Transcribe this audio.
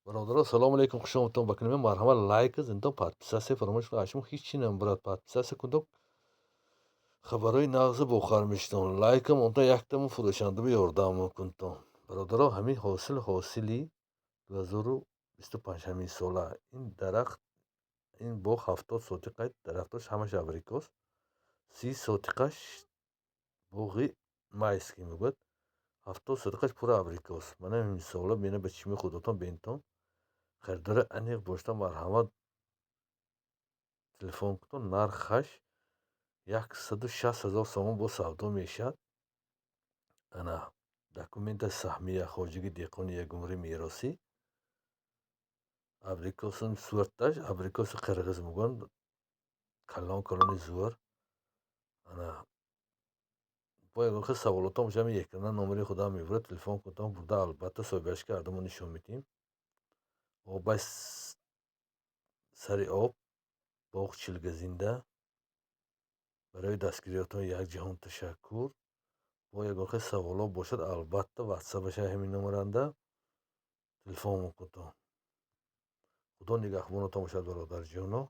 Birodar, assalomu alaykum, xush omaddan bakın. Marhaba, лайк, зиндан подписаться, фаромӯш кунед. Ҳеҷ чи набарад, подписаться кунед. Хабарои нағзи бохар мештон. Лайкам онта яктаму фурӯшандаби ёрдам кунтон. Бародаро, ҳамин ҳосили 2025 ҳамин сола. Ин дарахт, ин боғ 70 сотиқаи дарахтош ҳамаш абрикос. 30 сотиқаш боғи майски мебуд. 70 сотиқаш пура абрикос. Мана ҳамин сола бина ба чими худотон бентон. Харидори аниқ бошта марҳамат телефон кунтон. Нархаш 160 000 сомон бо савдо мешавад. Ана документаи саҳмия хоҷагӣ деҳқони ягумри меросӣ. Абрикоси сурташ, абрикоси қирғиз мегӯянд, калон зур. Ана бо ягон хел саволотам боша ҳамин екрана номери худам мебурад, телефон кунтон бурда албатта соҳибааш кардамо нишон медиҳем. Обаш сари об, боғ чилгазинда. Барои дастгириётон якҷаҳон ташаккур. бо ягон хел саволот бошад, албатта ватсапаша ҳамин номаранда телефон кунтон. худо нигаҳбонатон бошад бародарҷоно.